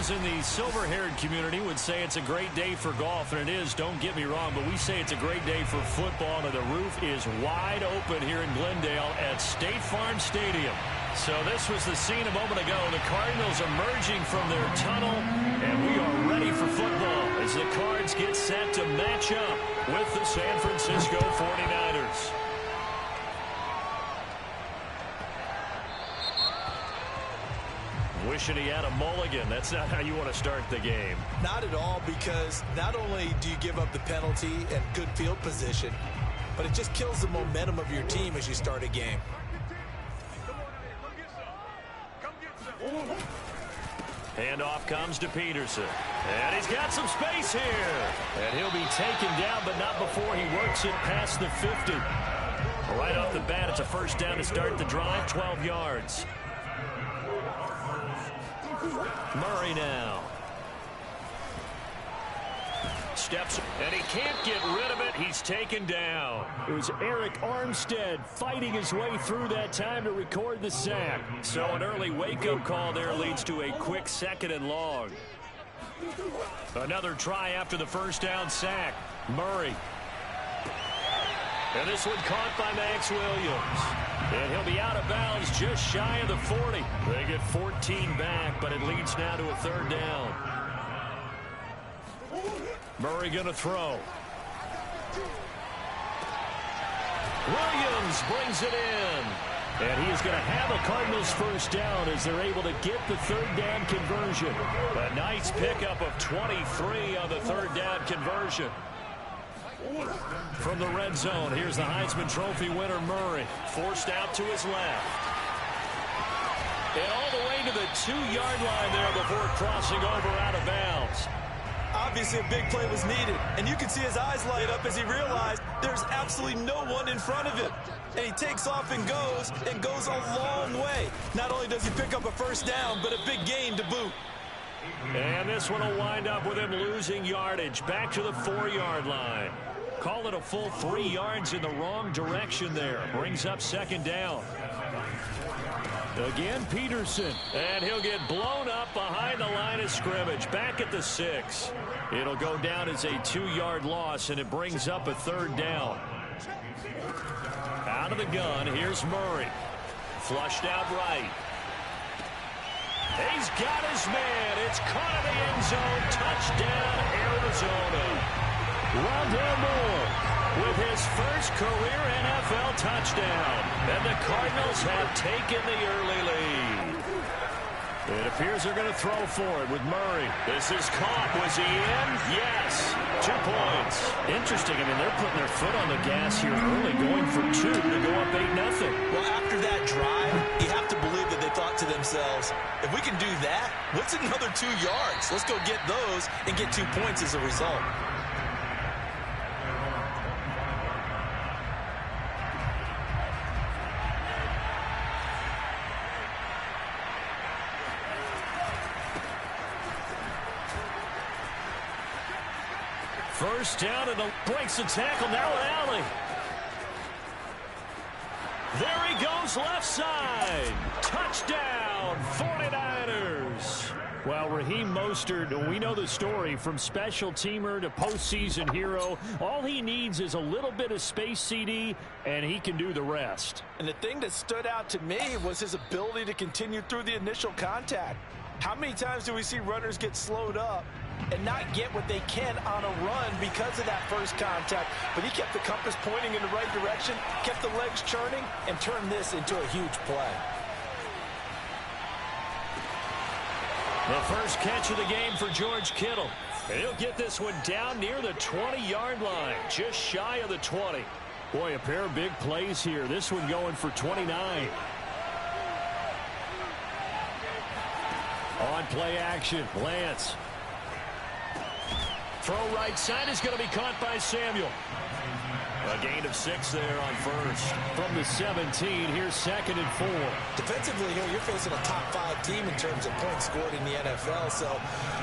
Those in the silver-haired community would say it's a great day for golf, and it is, don't get me wrong, but we say it's a great day for football, and the roof is wide open here in Glendale at State Farm Stadium. So this was the scene a moment ago. The Cardinals emerging from their tunnel, and we are ready for football as the Cards get set to match up with the San Francisco 49ers. Wishing he had a mulligan. That's not how you want to start the game. Not at all, because not only do you give up the penalty and good field position, but it just kills the momentum of your team as you start a game. Handoff comes to Peterson. And he's got some space here. And he'll be taken down, but not before he works it past the 50. Right off the bat, it's a first down to start the drive, 12 yards. Murray now. Steps, and he can't get rid of it. He's taken down. It was Eric Armstead fighting his way through that time to record the sack. So an early wake-up call there leads to a quick 2nd and long. Another try after the first down sack. Murray. And this one caught by Max Williams. And he'll be out of bounds just shy of the 40. They get 14 back, but it leads now to a 3rd down. Murray going to throw. Williams brings it in. And he is going to have a Cardinals first down as they're able to get the 3rd down conversion. A nice pickup of 23 on the 3rd down conversion. From the red zone, here's the Heisman Trophy winner, Murray. Forced out to his left. And all the way to the 2-yard line there before crossing over out of bounds. Obviously, a big play was needed, and you can see his eyes light up as he realized there's absolutely no one in front of him. And he takes off and goes a long way. Not only does he pick up a first down, but a big gain to boot. And this one will wind up with him losing yardage back to the 4-yard line. Call it a full 3 yards in the wrong direction there. Brings up 2nd down. Again, Peterson. And he'll get blown up behind the line of scrimmage. Back at the 6. It'll go down as a 2-yard loss, and it brings up a 3rd down. Out of the gun, here's Murray. Flushed out right. He's got his man. It's caught in the end zone. Touchdown, Arizona. Rondale Moore with his first career NFL touchdown. And the Cardinals have taken the early lead. It appears they're going to throw for it with Murray. This is caught. Was he in? Yes. 2 points. Interesting. I mean, they're putting their foot on the gas here early, going for 2 to go up 8-0. Well, after that drive, you have to believe that they thought to themselves, if we can do that, what's another 2 yards? Let's go get those and get 2 points as a result. First down, and breaks the tackle. Now an alley. There he goes, left side. Touchdown, 49ers. Well, Raheem Mostert, we know the story, from special teamer to postseason hero. All he needs is a little bit of space, CD, and he can do the rest. And the thing that stood out to me was his ability to continue through the initial contact. How many times do we see runners get slowed up and not get what they can on a run because of that first contact? But he kept the compass pointing in the right direction, kept the legs churning, and turned this into a huge play. The first catch of the game for George Kittle. And he'll get this one down near the 20-yard line, just shy of the 20. Boy, a pair of big plays here. This one going for 29. On play action, Lance. Throw right side is going to be caught by Samuel. A gain of 6 there on first. From the 17, here's 2nd and 4. Defensively here, you're facing a top 5 team in terms of points scored in the NFL. So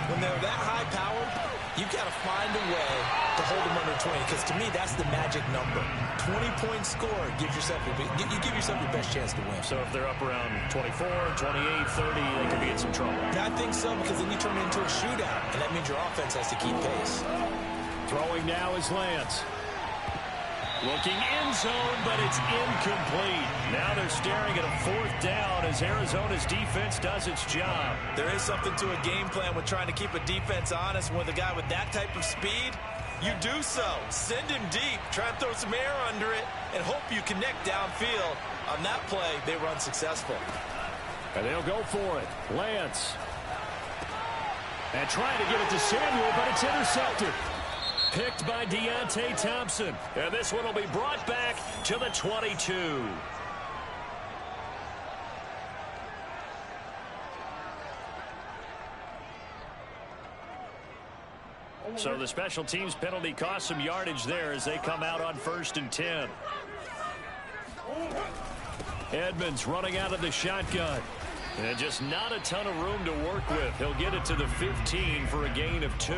when they're that high powered, you've got to find a way to hold them under 20. Because to me, that's the magic number. 20-point score gives yourself you give yourself your best chance to win. So if they're up around 24, 28, 30, they could be in some trouble. I think so, because then you turn it into a shootout, and that means your offense has to keep pace. Throwing now is Lance. Looking end zone, but it's incomplete. Now they're staring at a 4th down as Arizona's defense does its job. There is something to a game plan with trying to keep a defense honest. With a guy with that type of speed, you do so. Send him deep. Try and throw some air under it and hope you connect downfield. On that play, they were unsuccessful. And they'll go for it. Lance. And trying to get it to Samuel, but it's intercepted. Picked by Deontay Thompson. And this one will be brought back to the 22. So the special teams penalty cost some yardage there as they come out on 1st and 10. Edmonds running out of the shotgun. And just not a ton of room to work with. He'll get it to the 15 for a gain of 2.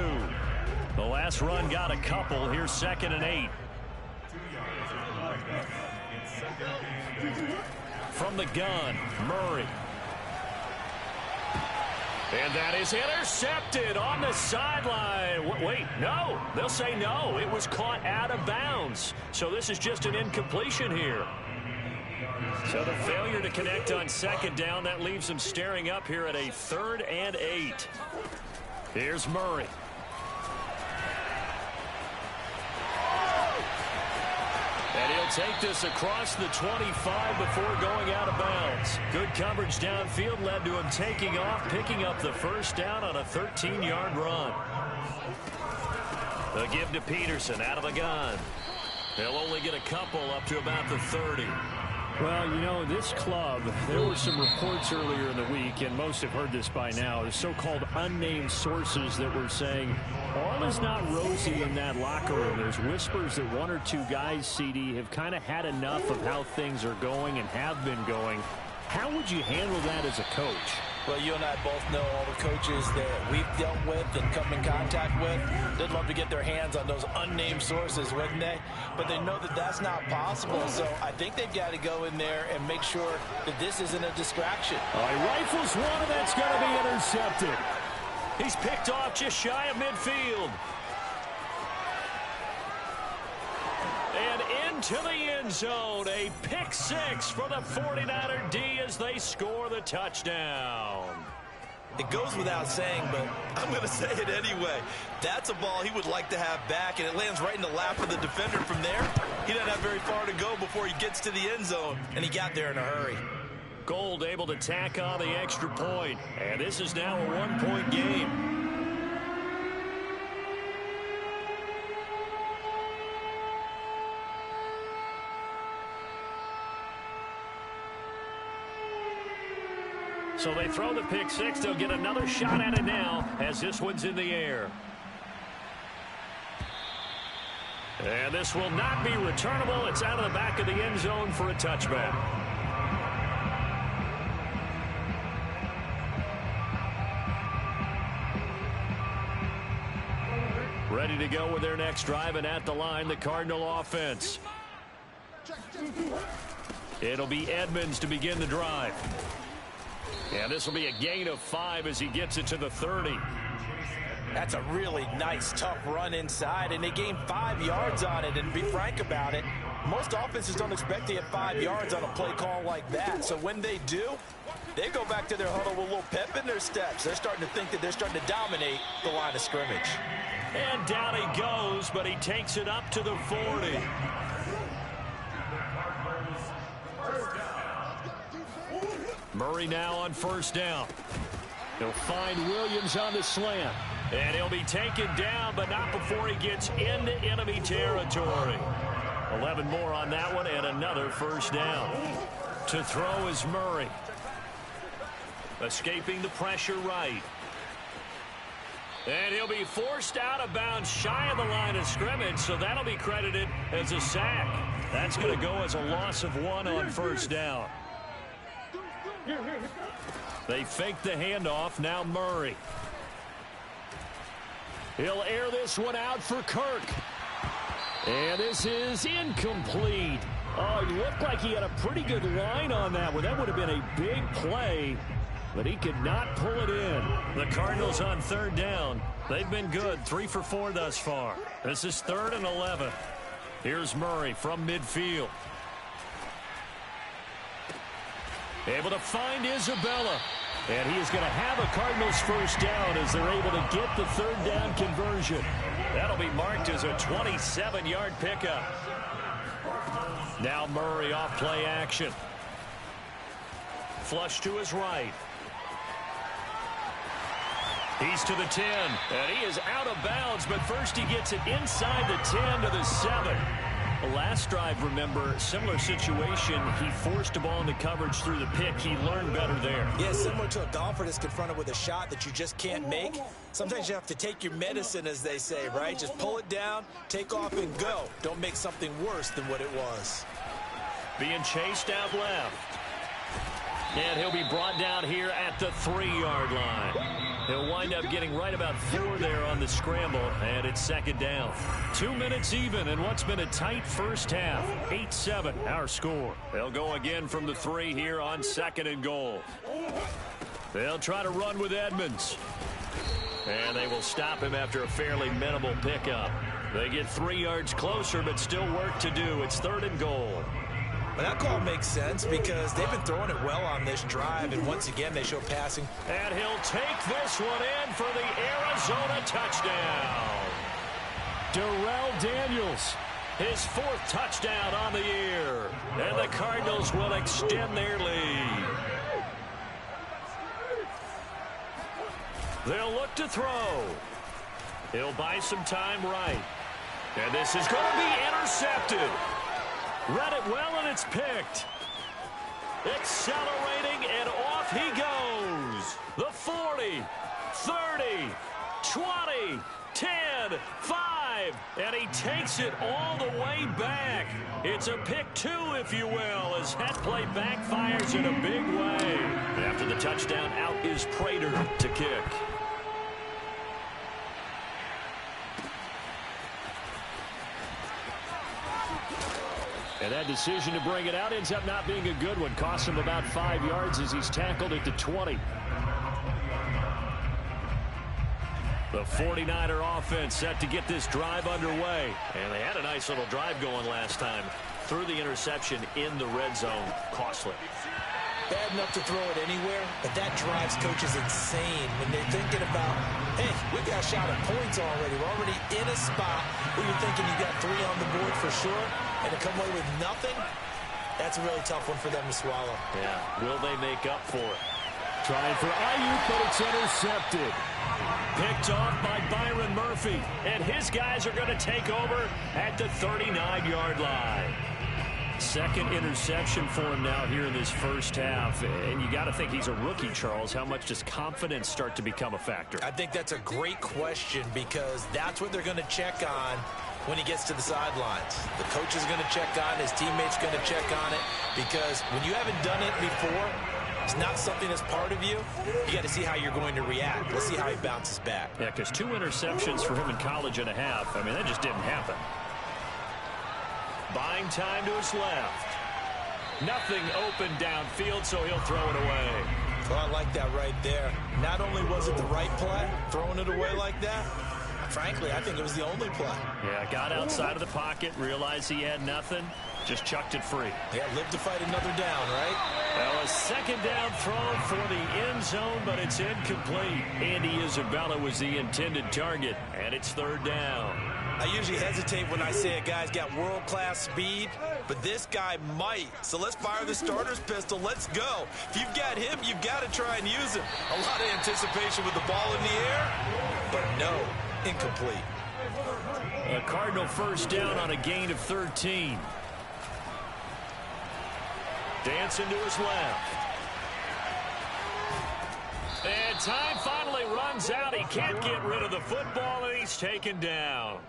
The last run got a couple. Here's 2nd and 8. From the gun, Murray. And that is intercepted on the sideline. Wait, no. They'll say no. It was caught out of bounds. So this is just an incompletion here. So the failure to connect on 2nd down, that leaves them staring up here at a 3rd and 8. Here's Murray. And he'll take this across the 25 before going out of bounds. Good coverage downfield led to him taking off, picking up the 1st down on a 13-yard run. The give to Peterson out of the gun. They'll only get a couple up to about the 30. Well, you know, this club, there were some reports earlier in the week, and most have heard this by now, the so-called unnamed sources that were saying all is not rosy in that locker room. There's whispers that 1 or 2 guys, CD, have kind of had enough of how things are going and have been going. How would you handle that as a coach? Well, you and I both know all the coaches that we've dealt with and come in contact with. They'd love to get their hands on those unnamed sources, wouldn't they? But they know that that's not possible. So I think they've got to go in there and make sure that this isn't a distraction. He rifles one, and that's going to be intercepted. He's picked off just shy of midfield. And into the end zone, a pick 6 for the 49er D as they score the touchdown. It goes without saying, but I'm going to say it anyway. That's a ball he would like to have back, and it lands right in the lap of the defender from there. He doesn't have very far to go before he gets to the end zone, and he got there in a hurry. Gold able to tack on the extra point, and this is now a 1-point game. So they throw the pick 6. They'll get another shot at it now as this one's in the air. And this will not be returnable. It's out of the back of the end zone for a touchback. Ready to go with their next drive, and at the line, the Cardinal offense. It'll be Edmonds to begin the drive. And this will be a gain of 5 as he gets it to the 30. That's a really nice, tough run inside, and they gained 5 yards on it. And to be frank about it, most offenses don't expect to get 5 yards on a play call like that. So when they do, they go back to their huddle with a little pep in their steps. They're starting to think that they're starting to dominate the line of scrimmage. And down he goes, but he takes it up to the 40. Murray now on 1st down. He'll find Williams on the slant. And he'll be taken down, but not before he gets into enemy territory. 11 more on that one, and another 1st down. To throw is Murray. Escaping the pressure right. And he'll be forced out of bounds shy of the line of scrimmage, so that'll be credited as a sack. That's going to go as a loss of 1 on first down. They fake the handoff. Now Murray. He'll air this one out for Kirk. And this is incomplete. Oh, he looked like he had a pretty good line on that one. That would have been a big play, but he could not pull it in. The Cardinals on third down. They've been good, 3 for 4 thus far. This is 3rd and 11. Here's Murray from midfield. Able to find Isabella. And he is going to have a Cardinals first down as they're able to get the third down conversion. That'll be marked as a 27-yard pickup. Now Murray off play action. Flush to his right. He's to the 10, and he is out of bounds, but first he gets it inside the 10 to the 7. Last drive, remember, similar situation. He forced a ball into coverage through the pick. He learned better there. Yeah, similar to a golfer that's confronted with a shot that you just can't make. Sometimes you have to take your medicine, as they say, right? Just pull it down, take off, and go. Don't make something worse than what it was. Being chased out left. And he'll be brought down here at the 3-yard line. He'll wind up getting right about 4 there on the scramble, and it's 2nd down. 2 minutes even in what's been a tight first half. 8-7, our score. They'll go again from the 3 here on 2nd and goal. They'll try to run with Edmonds. And they will stop him after a fairly minimal pickup. They get 3 yards closer, but still work to do. It's 3rd and goal. But that call makes sense because they've been throwing it well on this drive, and once again they show passing. And he'll take this one in for the Arizona touchdown. Darrell Daniels, his 4th touchdown on the year. And the Cardinals will extend their lead. They'll look to throw. He'll buy some time right. And this is going to be intercepted. Read it well, and it's picked. Accelerating, and off he goes. The 40, 30, 20, 10, 5, and he takes it all the way back. It's a pick 2, if you will, as that play backfires in a big way. After the touchdown, out is Prater to kick. And that decision to bring it out ends up not being a good one. Costs him about 5 yards as he's tackled at the 20. The 49er offense set to get this drive underway. And they had a nice little drive going last time. Threw the interception in the red zone. Costly. Bad enough to throw it anywhere, but that drives coaches insane when they're thinking about, hey, we got a shot at points already. We're already in a spot where you're thinking you got 3 on the board for sure, and to come away with nothing, that's a really tough one for them to swallow. Yeah, will they make up for it? Trying for Ayuk, but it's intercepted. Picked off by Byron Murphy, and his guys are going to take over at the 39-yard line. 2nd interception for him now here in this first half. And you got to think he's a rookie, Charles. How much does confidence start to become a factor? I think that's a great question because that's what they're going to check on when he gets to the sidelines. The coach is going to check on it. His teammates going to check on it because when you haven't done it before, it's not something that's part of you. You got to see how you're going to react. Let's see how he bounces back. Yeah, because 2 interceptions for him in college and a half. I mean, that just didn't happen. Buying time to his left. Nothing open downfield, so he'll throw it away. Well, I like that right there. Not only was it the right play, throwing it away like that, frankly, I think it was the only play. Yeah, got outside of the pocket, realized he had nothing, just chucked it free. Yeah, live to fight another down, right? Well, a 2nd down throw for the end zone, but it's incomplete. Andy Isabella was the intended target, and it's 3rd down. I usually hesitate when I say a guy's got world-class speed, but this guy might. So let's fire the starter's pistol. Let's go. If you've got him, you've got to try and use him. A lot of anticipation with the ball in the air, but no, incomplete. A Cardinal first down on a gain of 13. Dancing to his left. And time finally runs out. He can't get rid of the football, and he's taken down.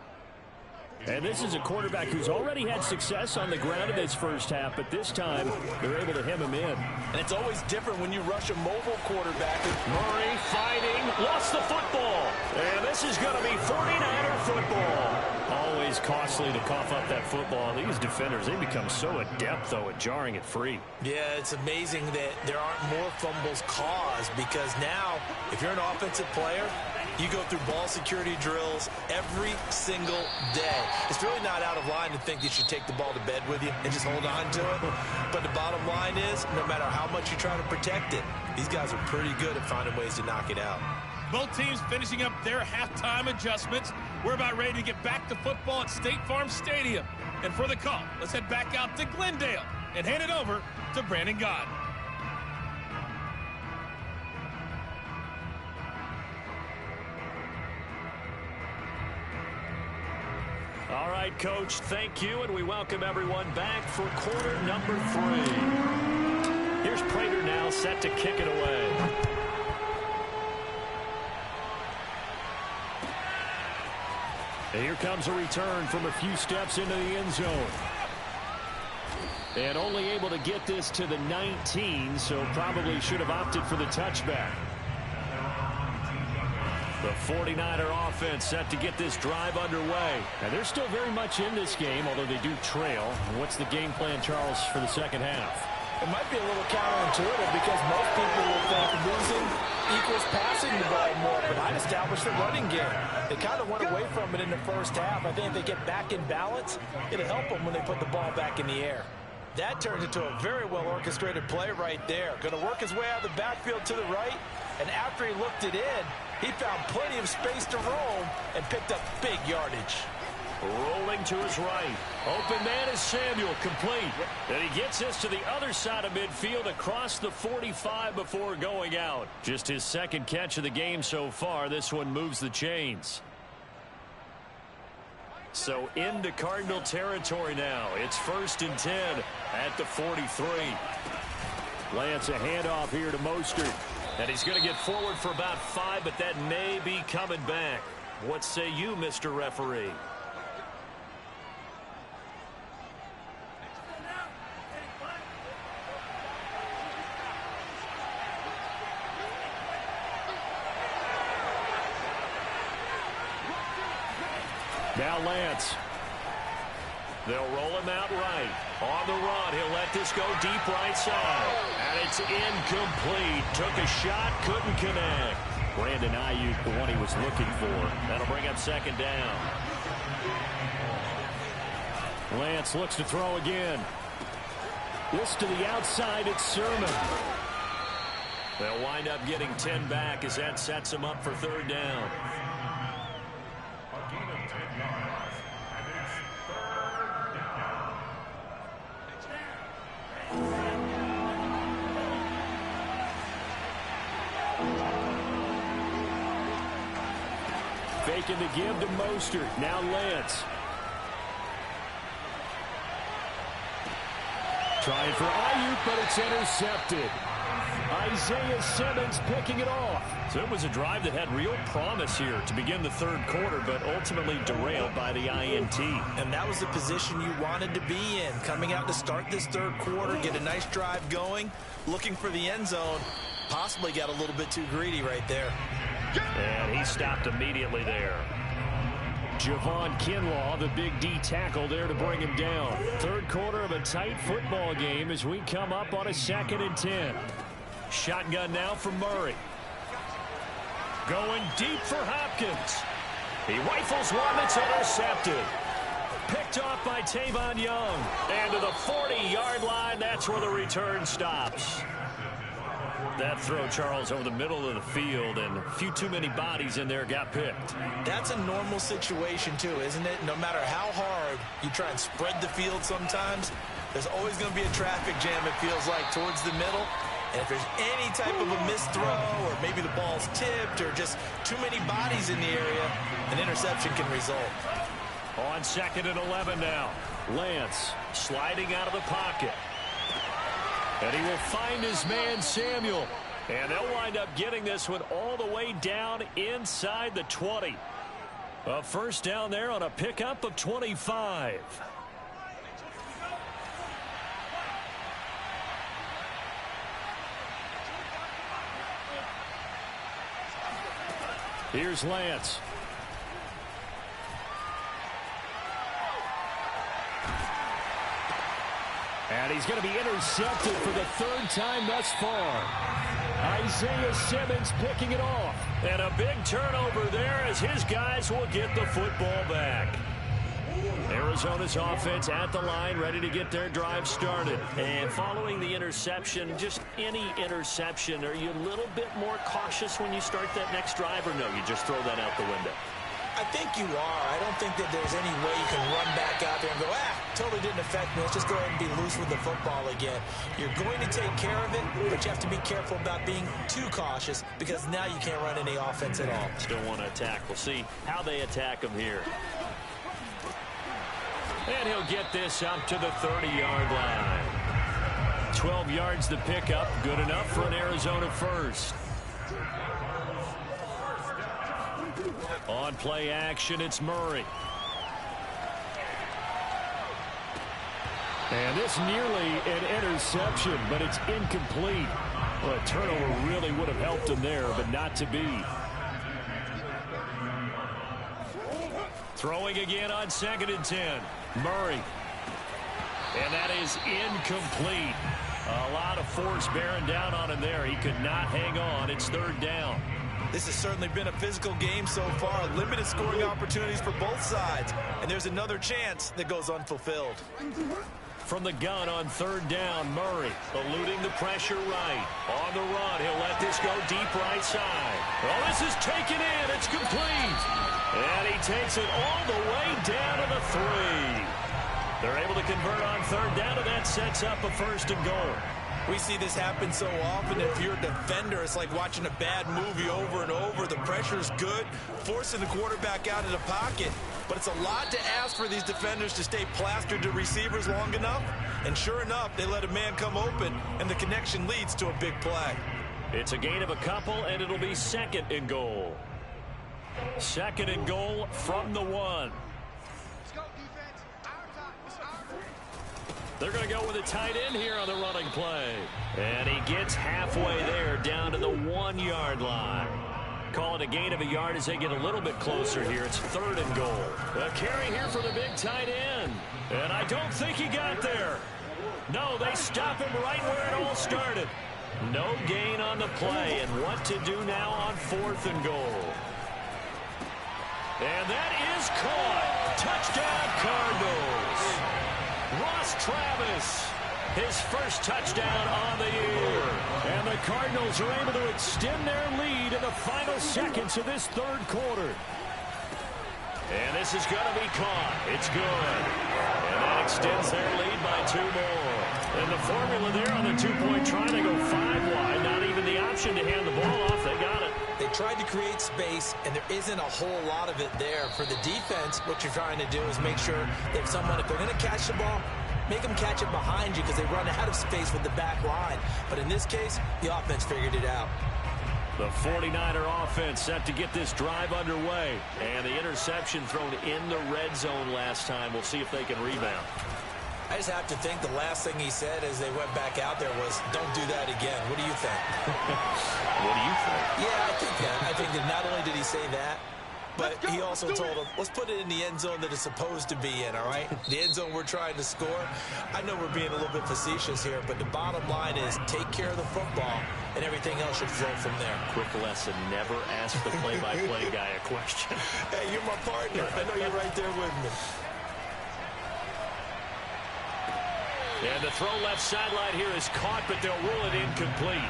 And this is a quarterback who's already had success on the ground in his first half, but this time they're able to hem him in. And it's always different when you rush a mobile quarterback. Murray fighting, lost the football. And this is going to be 49er football. Always costly to cough up that football. These defenders, they become so adept, though, at jarring it free. Yeah, it's amazing that there aren't more fumbles caused, because now, if you're an offensive player, you go through ball security drills every single day. It's really not out of line to think you should take the ball to bed with you and just hold on to it. But the bottom line is, no matter how much you try to protect it, these guys are pretty good at finding ways to knock it out. Both teams finishing up their halftime adjustments. We're about ready to get back to football at State Farm Stadium. And for the call, let's head back out to Glendale and hand it over to Brandon Gott. All right, Coach, thank you, and we welcome everyone back for quarter number 3. Here's Prater now set to kick it away. And here comes a return from a few steps into the end zone. And only able to get this to the 19, so probably should have opted for the touchback. The 49er offense set to get this drive underway. And they're still very much in this game, although they do trail. What's the game plan, Charles, for the second half? It might be a little counterintuitive, because most people will think losing equals passing the ball more, but I'd establish the running game. They kind of went away from it in the first half. I think if they get back in balance, it'll help them when they put the ball back in the air. That turns into a very well-orchestrated play right there. Going to work his way out of the backfield to the right, and after he looked it in, he found plenty of space to roam and picked up big yardage. Rolling to his right. Open man is Samuel, complete. And he gets this to the other side of midfield across the 45 before going out. Just his second catch of the game so far. This one moves the chains. So into Cardinal territory now. It's 1st and 10 at the 43. Lance, a handoff here to Mostert. And he's going to get forward for about 5, but that may be coming back. What say you, Mr. Referee? Now Lance. They'll roll him out right. On the run, he'll let this go deep right side. And it's incomplete. Took a shot, couldn't connect. Brandon Ayuk, the one he was looking for. That'll bring up 2nd down. Lance looks to throw again. This to the outside, it's Sermon. They'll wind up getting 10 back as that sets them up for 3rd down. Faking the give to Mostert. Now Lance. Trying for Ayuk, but it's intercepted. Isaiah Simmons picking it off. So it was a drive that had real promise here to begin the 3rd quarter, but ultimately derailed by the INT. And that was the position you wanted to be in. Coming out to start this 3rd quarter, get a nice drive going, looking for the end zone. Possibly got a little bit too greedy right there. And he stopped immediately there. Javon Kinlaw, the big D tackle there to bring him down. 3rd quarter of a tight football game as we come up on a 2nd and 10. Shotgun now from Murray. Going deep for Hopkins. He rifles one that's intercepted. Picked off by Tavon Young. And to the 40-yard line, that's where the return stops. That throw, Charles, over the middle of the field, and a few too many bodies in there got picked. That's a normal situation, too, isn't it? No matter how hard you try and spread the field sometimes, there's always going to be a traffic jam, it feels like, towards the middle. And if there's any type of a missed throw, or maybe the ball's tipped, or just too many bodies in the area, an interception can result. On 2nd and 11 now. Lance sliding out of the pocket. And he will find his man, Samuel. And they'll wind up getting this one all the way down inside the 20. A first down there on a pickup of 25. Here's Lance. And he's going to be intercepted for the third time thus far. Isaiah Simmons picking it off. And a big turnover there as his guys will get the football back. Arizona's offense at the line, ready to get their drive started. And following the interception, just any interception, are you a little bit more cautious when you start that next drive, or no, you just throw that out the window? I think you are. I don't think that there's any way you can run back out there and go, totally didn't affect me. Let's just go ahead and be loose with the football again. You're going to take care of it, but you have to be careful about being too cautious because now you can't run any offense at all. Still want to attack. We'll see how they attack him here. And he'll get this up to the 30-yard line. 12 yards to pick up. Good enough for an Arizona first. On play action, it's Murray. And this nearly an interception, but it's incomplete. Well, a turnover really would have helped him there, but not to be. Throwing again on 2nd and 10. Murray. And that is incomplete. A lot of force bearing down on him there. He could not hang on. It's 3rd down. This has certainly been a physical game so far. Limited scoring opportunities for both sides. And there's another chance that goes unfulfilled. From the gun on 3rd down, Murray eluding the pressure right. On the run, he'll let this go deep right side. Well, this is taken in. It's complete. And he takes it all the way down to the 3. They're able to convert on 3rd down, and that sets up a 1st and goal. We see this happen so often. If you're a defender, it's like watching a bad movie over and over. The pressure's good, forcing the quarterback out of the pocket. But it's a lot to ask for these defenders to stay plastered to receivers long enough. And sure enough, they let a man come open, and the connection leads to a big play. It's a gain of a couple, and it'll be 2nd and goal. 2nd and goal from the 1. They're going to go with a tight end here on the running play. And he gets halfway there down to the 1-yard line. Call it a gain of a yard as they get a little bit closer here. It's 3rd and goal. A carry here for the big tight end. And I don't think he got there. No, they stop him right where it all started. No gain on the play. And what to do now on 4th and goal. And that is caught. Touchdown, Cardinals. Ross Travis, his first touchdown on the year. And the Cardinals are able to extend their lead in the final seconds of this 3rd quarter. And this is going to be caught. It's good. And that extends their lead by 2 more. And the formula there on the 2-point try, they go 5 wide. Not even the option to hand the ball off. They got it. They tried to create space, and there isn't a whole lot of it there. For the defense, what you're trying to do is make sure that someone, if they're going to catch the ball, make them catch it behind you because they run out of space with the back line. But in this case, the offense figured it out. The 49er offense set to get this drive underway. And the interception thrown in the red zone last time. We'll see if they can rebound. I just have to think the last thing he said as they went back out there was, don't do that again. What do you think? What do you think? Yeah, I think that. I think that not only did he say that, but he also told him, let's put it in the end zone that it's supposed to be in, all right? The end zone we're trying to score. I know we're being a little bit facetious here, but the bottom line is take care of the football, and everything else should flow from there. Quick lesson, never ask the play-by-play guy a question. Hey, you're my partner. I know you're right there with me. And the throw left sideline here is caught, but they'll rule it incomplete.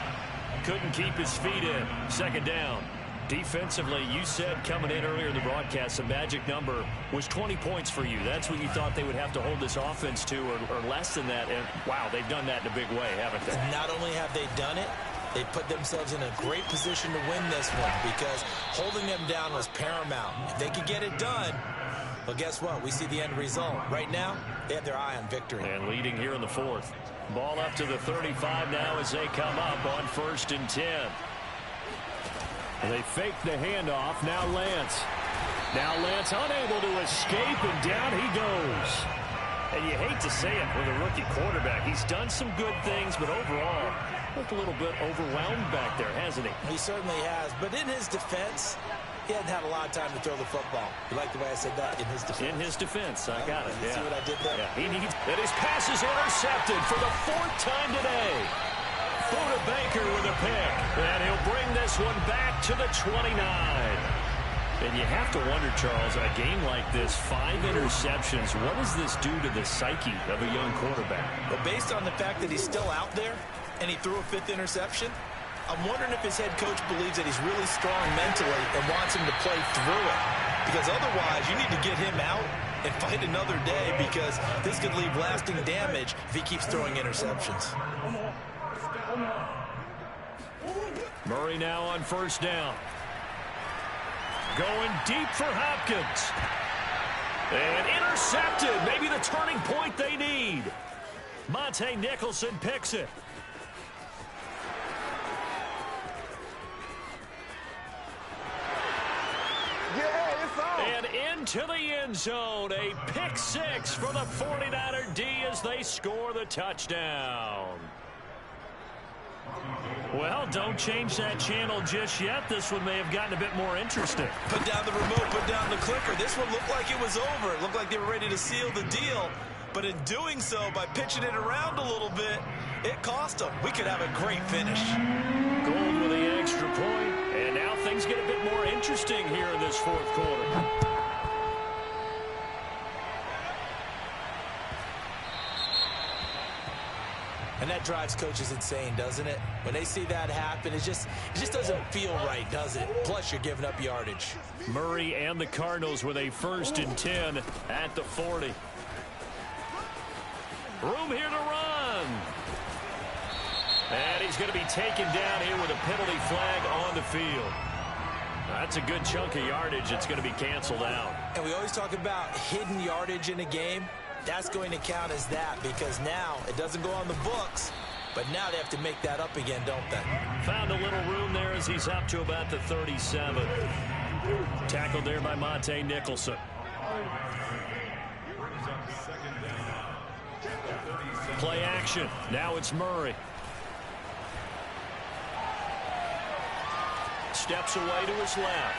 Couldn't keep his feet in. 2nd down. Defensively, you said coming in earlier in the broadcast, the magic number was 20 points for you. That's what you thought they would have to hold this offense to, or less than that. And, wow, they've done that in a big way, haven't they? Not only have they done it, they put themselves in a great position to win this one because holding them down was paramount. If they could get it done, well, guess what? We see the end result. Right now, they have their eye on victory. And leading here in the 4th. Ball up to the 35 now as they come up on 1st and 10. They fake the handoff. Now Lance. Now Lance unable to escape, and down he goes. And you hate to say it with a rookie quarterback. He's done some good things, but overall, looked a little bit overwhelmed back there, hasn't he? He certainly has. But in his defense, he hadn't had a lot of time to throw the football. You like the way I said that? In his defense. In his defense. I got it. You see what I did there? Yeah. He needs. And his pass is intercepted for the 4th time today. Buda Baker with a pick. And he'll bring this one back to the 29. And you have to wonder, Charles, a game like this, 5 interceptions, what does this do to the psyche of a young quarterback? Well, based on the fact that he's still out there and he threw a 5th interception, I'm wondering if his head coach believes that he's really strong mentally and wants him to play through it. Because otherwise, you need to get him out and fight another day, because this could leave lasting damage if he keeps throwing interceptions. Murray now on 1st down. Going deep for Hopkins. And intercepted. Maybe the turning point they need. Monte Nicholson picks it. And into the end zone. A pick 6 for the 49er D as they score the touchdown. Well, don't change that channel just yet. This one may have gotten a bit more interesting. Put down the remote, put down the clicker. This one looked like it was over. It looked like they were ready to seal the deal. But in doing so, by pitching it around a little bit, it cost them. We could have a great finish. Gold with the extra point. And now things get a bit more interesting here in this 4th quarter. And that drives coaches insane, doesn't it? When they see that happen, it just doesn't feel right, does it? Plus, you're giving up yardage. Murray and the Cardinals with a 1st and 10 at the 40. Room here to run. And he's going to be taken down here with a penalty flag on the field. That's a good chunk of yardage. It's going to be canceled out. And we always talk about hidden yardage in a game. That's going to count as that, because now it doesn't go on the books, but now they have to make that up again, don't they? Found a little room there as he's up to about the 37. Tackled there by Monte Nicholson. Play action. Now it's Murray. Steps away to his left.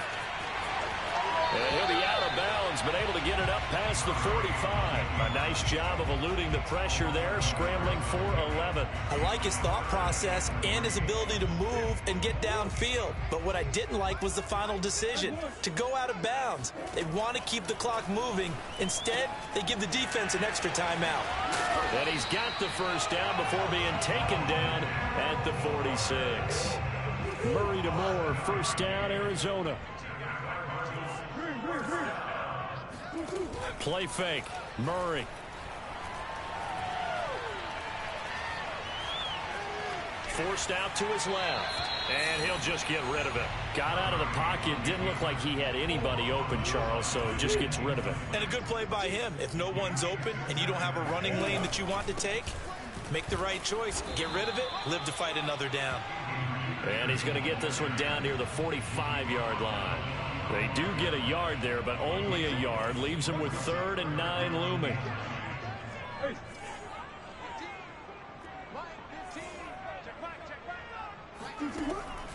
And he'll be out of bounds, but able to get it up past the 45. A nice job of eluding the pressure there, scrambling for 11. I like his thought process and his ability to move and get downfield. But what I didn't like was the final decision, to go out of bounds. They want to keep the clock moving. Instead, they give the defense an extra timeout. And he's got the 1st down before being taken down at the 46. Murray to Moore, 1st down, Arizona. Play fake. Murray. Forced out to his left. And he'll just get rid of it. Got out of the pocket. Didn't look like he had anybody open, Charles, so just gets rid of it. And a good play by him. If no one's open and you don't have a running lane that you want to take, make the right choice. Get rid of it. Live to fight another down. And he's going to get this one down near the 45-yard line. They do get a yard there, but only a yard. Leaves them with 3rd and 9 looming.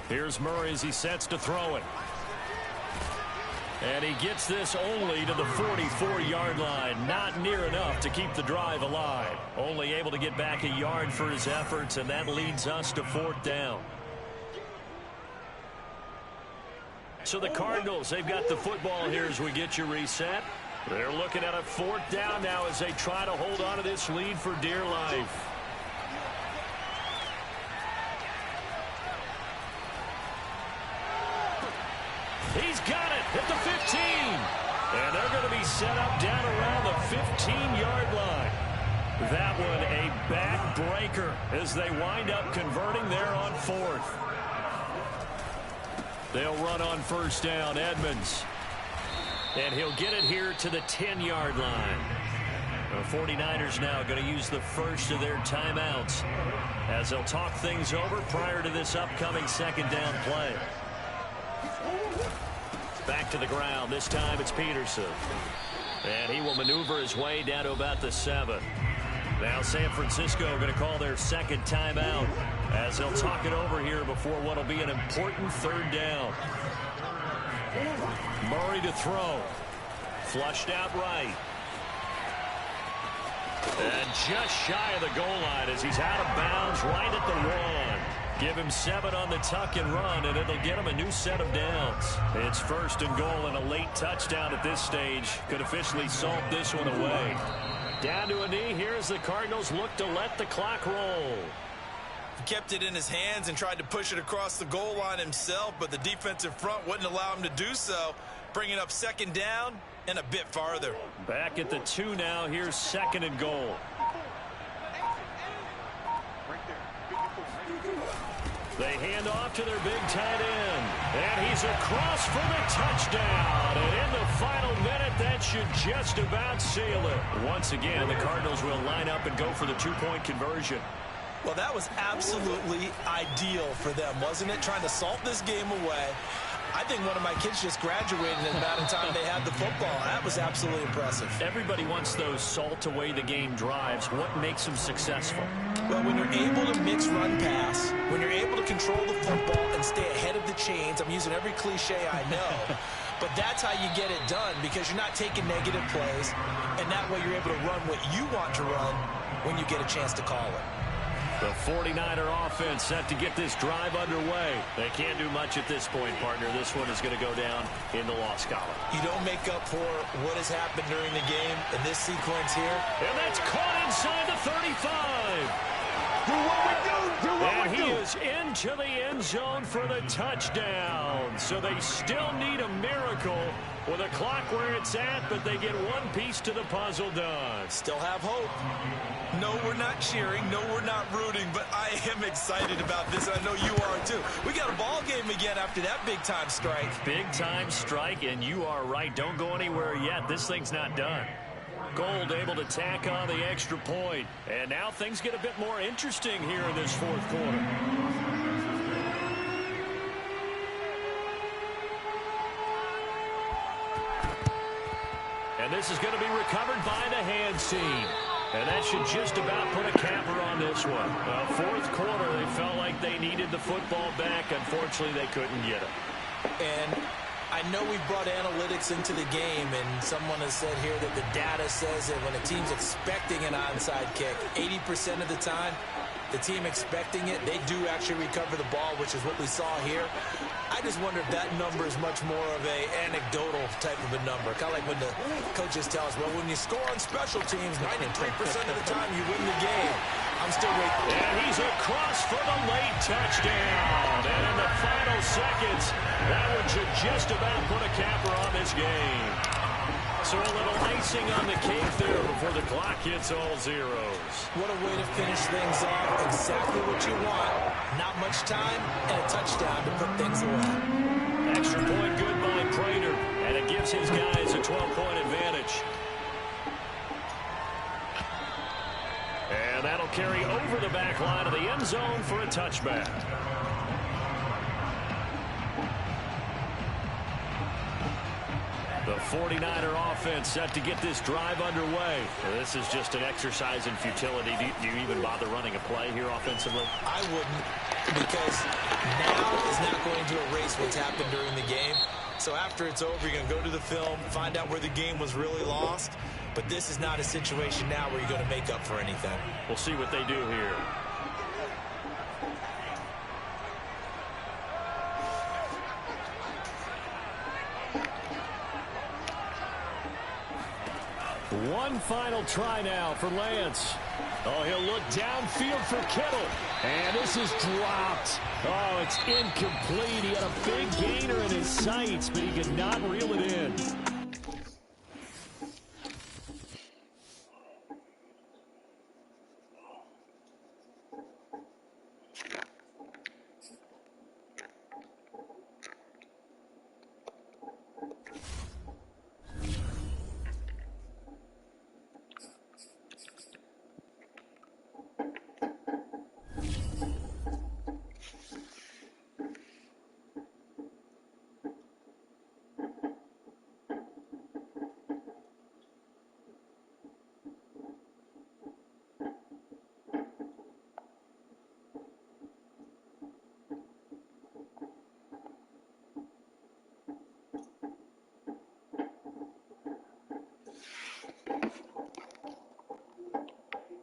Here's Murray as he sets to throw it. And he gets this only to the 44-yard line. Not near enough to keep the drive alive. Only able to get back a yard for his efforts, and that leads us to 4th down. So the Cardinals, they've got the football here as we get you reset. They're looking at a 4th down now as they try to hold on to this lead for dear life. He's got it at the 15. And they're going to be set up down around the 15-yard line. That one a backbreaker as they wind up converting there on 4th. They'll run on 1st down, Edmonds. And he'll get it here to the 10-yard line. The 49ers now going to use the first of their timeouts as they'll talk things over prior to this upcoming 2nd down play. Back to the ground. This time it's Peterson. And he will maneuver his way down to about the 7. Now San Francisco going to call their second timeout as they'll talk it over here before what will be an important 3rd down. Murray to throw. Flushed out right. And just shy of the goal line as he's out of bounds right at the 1. Give him 7 on the tuck and run, and it'll get him a new set of downs. It's 1st and goal, and a late touchdown at this stage could officially solve this one away. Down to a knee. Here's the Cardinals look to let the clock roll. He kept it in his hands and tried to push it across the goal line himself, but the defensive front wouldn't allow him to do so, bringing up 2nd down and a bit farther. Back at the 2 now. Here's 2nd and goal. They hand off to their big tight end. And he's across for the touchdown. And in the final minute, that should just about seal it. Once again, the Cardinals will line up and go for the 2-point conversion. Well, that was absolutely ideal for them, wasn't it? Trying to salt this game away. I think one of my kids just graduated in the amount of time they had the football. That was absolutely impressive. Everybody wants those salt away the game drives. What makes them successful? Well, when you're able to mix run pass, when you're able to control the football and stay ahead of the chains, I'm using every cliche I know, but that's how you get it done because you're not taking negative plays, and that way you're able to run what you want to run when you get a chance to call it. The 49er offense set to get this drive underway. They can't do much at this point, partner. This one is going to go down in the loss column. You don't make up for what has happened during the game in this sequence here. And that's caught inside the 35. Do what we do. Do what and we do. he is into the end zone for the touchdown. So they still need a miracle with a clock where it's at, but they get one piece to the puzzle done. Still have hope. No, we're not cheering. No, we're not rooting, but I am excited about this, and I know you are too. We got a ball game again after that big-time strike. Big-time strike, and you are right. Don't go anywhere yet. This thing's not done. Gold able to tack on the extra point. And now things get a bit more interesting here in this 4th quarter. And this is going to be recovered by the hands team. And that should just about put a capper on this one. 4th quarter, they felt like they needed the football back. Unfortunately, they couldn't get it. And I know we brought analytics into the game, and someone has said here that the data says that when a team's expecting an onside kick, 80% of the time, the team expecting it, they do actually recover the ball, which is what we saw here. I just wonder if that number is much more of a anecdotal type of a number. Kind of like when the coaches tell us, well, when you score on special teams, 93% of the time you win the game. I'm still waiting. And he's across for the late touchdown. And in the final seconds, that one should just about put a capper on this game. So a little icing on the cake there before the clock hits all zeros. What a way to finish things off. Exactly what you want. Not much time and a touchdown to put things away. Extra point good by Prater, and it gives his guys a 12-point advantage. And that'll carry over the back line of the end zone for a touchback. The 49er offense set to get this drive underway. This is just an exercise in futility. Do you even bother running a play here offensively? I wouldn't, because now is not going to erase what's happened during the game. So after it's over, you're going to go to the film, find out where the game was really lost. But this is not a situation now where you're going to make up for anything. We'll see what they do here. One final try now for Lance. Oh, he'll look downfield for Kittle. And this is dropped. Oh, it's incomplete. He had a big gainer in his sights, but he could not reel it in.